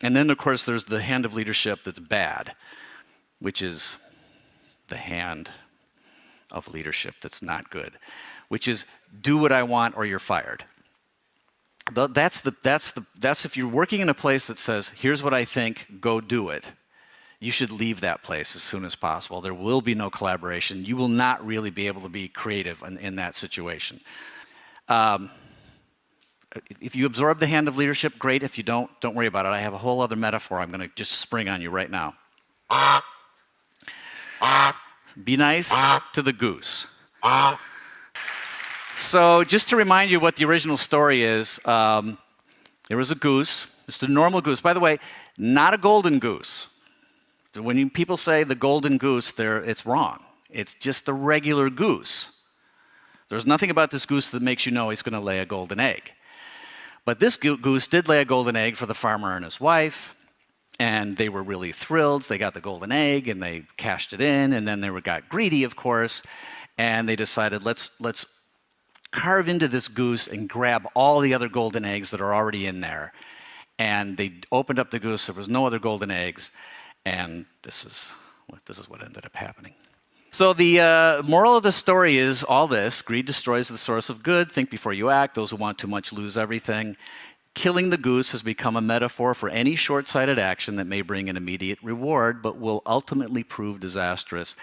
And then, of course, there's the hand of leadership that's bad, which is the hand of leadership that's not good, which is do what I want or you're fired. That's if you're working in a place that says, here's what I think, go do it. You should leave that place as soon as possible. There will be no collaboration. You will not really be able to be creative in that situation. If you absorb the hand of leadership, great. If you don't worry about it. I have a whole other metaphor I'm going to just spring on you right now. Be nice to the goose. So just to remind you what the original story is, there was a goose, just a normal goose. By the way, not a golden goose. When people say the golden goose, it's wrong. It's just a regular goose. There's nothing about this goose that makes you know he's going to lay a golden egg. But this goose did lay a golden egg for the farmer and his wife, and they were really thrilled. They got the golden egg, and they cashed it in, and then they got greedy, of course, and they decided, let's carve into this goose and grab all the other golden eggs that are already in there. And they opened up the goose. There was no other golden eggs, and this is what ended up happening. So the moral of the story is all this: greed destroys the source of good. Think before you act. Those who want too much lose everything. Killing the goose has become a metaphor for any short-sighted action that may bring an immediate reward, but will ultimately prove disastrous.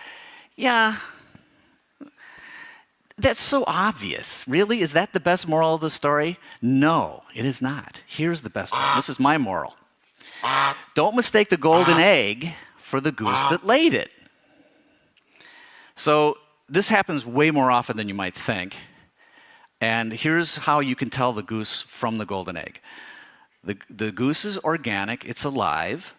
Yeah, that's so obvious. Really? Is that the best moral of the story? No, it is not. Here's the best one. This is my moral. Don't mistake the golden egg for the goose that laid it. So this happens way more often than you might think. And here's how you can tell the goose from the golden egg. The goose is organic, it's alive.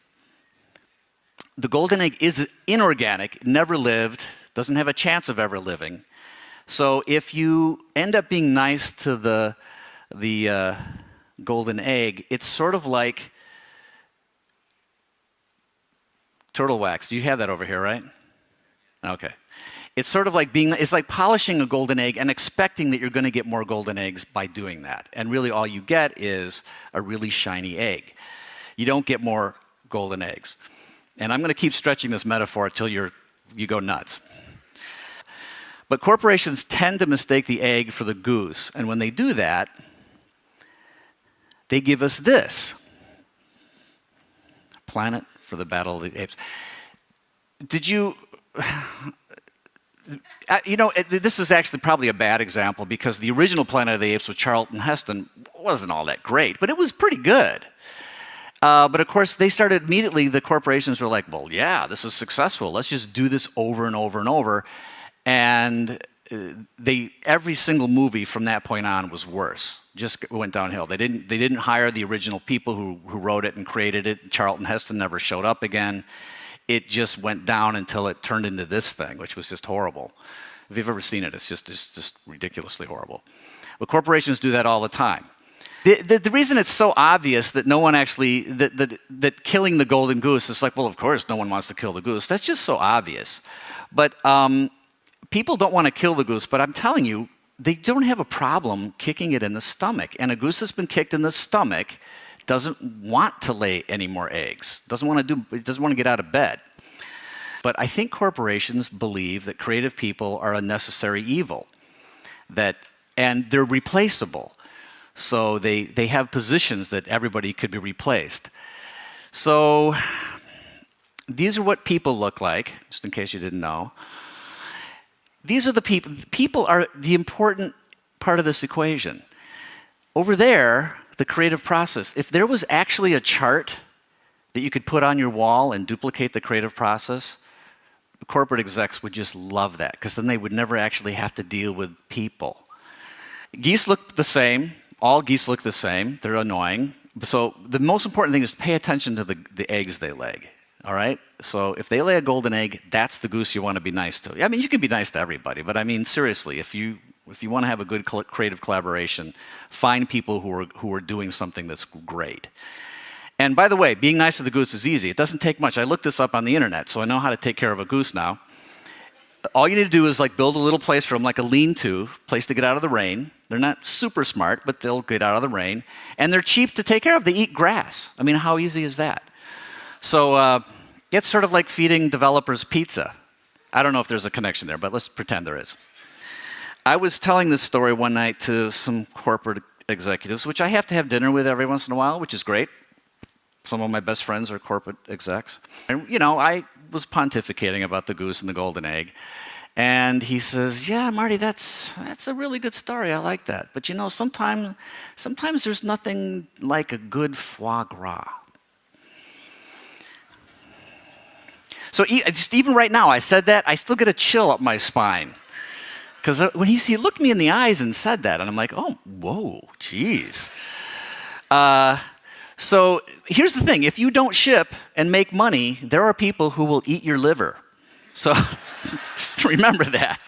The golden egg is inorganic, never lived, doesn't have a chance of ever living. So if you end up being nice to the golden egg, it's sort of like turtle wax. You have that over here, right? Okay. It's sort of like it's like polishing a golden egg and expecting that you're going to get more golden eggs by doing that. And really all you get is a really shiny egg. You don't get more golden eggs. And I'm going to keep stretching this metaphor until you go nuts. But corporations tend to mistake the egg for the goose. And when they do that, they give us this. Planet for the Battle of the Apes. Did you... this is actually probably a bad example because the original Planet of the Apes with Charlton Heston wasn't all that great, but it was pretty good. But of course, they started immediately, the corporations were like, well, yeah, this is successful. Let's just do this over and over and over. And every single movie from that point on was worse. Just went downhill. They didn't hire the original people who wrote it and created it. Charlton Heston never showed up again. It just went down until it turned into this thing, which was just horrible. If you've ever seen it, it's just ridiculously horrible. But corporations do that all the time. The reason it's so obvious that no one actually, that killing the golden goose is like, well, of course no one wants to kill the goose. That's just so obvious. But people don't want to kill the goose, but I'm telling you, they don't have a problem kicking it in the stomach. And a goose that's been kicked in the stomach doesn't want to lay any more eggs, doesn't want to get out of bed. But I think corporations believe that creative people are a necessary evil, and they're replaceable. So they have positions that everybody could be replaced. So these are what people look like, just in case you didn't know. These are the people. People are the important part of this equation. Over there, the creative process. If there was actually a chart that you could put on your wall and duplicate the creative process, corporate execs would just love that, because then they would never actually have to deal with people. Geese look the same. All geese look the same. They're annoying. So the most important thing is pay attention to the eggs they lay. All right? So if they lay a golden egg, that's the goose you want to be nice to. I mean, you can be nice to everybody, but I mean, seriously, if you want to have a good creative collaboration, find people who are doing something that's great. And by the way, being nice to the goose is easy. It doesn't take much. I looked this up on the internet, so I know how to take care of a goose now. all you need to do is like build a little place for them, like a lean-to, place to get out of the rain. They're not super smart, but they'll get out of the rain. And they're cheap to take care of. They eat grass. I mean, how easy is that? So it's sort of like feeding developers pizza. I don't know if there's a connection there, but let's pretend there is. I was telling this story one night to some corporate executives, which I have to have dinner with every once in a while, which is great. Some of my best friends are corporate execs. And, I was pontificating about the goose and the golden egg. And he says, yeah, Marty, that's a really good story. I like that. But sometimes there's nothing like a good foie gras. So just even right now, I said that, I still get a chill up my spine. Because when he looked me in the eyes and said that, and I'm like, oh, whoa, geez. So here's the thing. If you don't ship and make money, there are people who will eat your liver. So just remember that.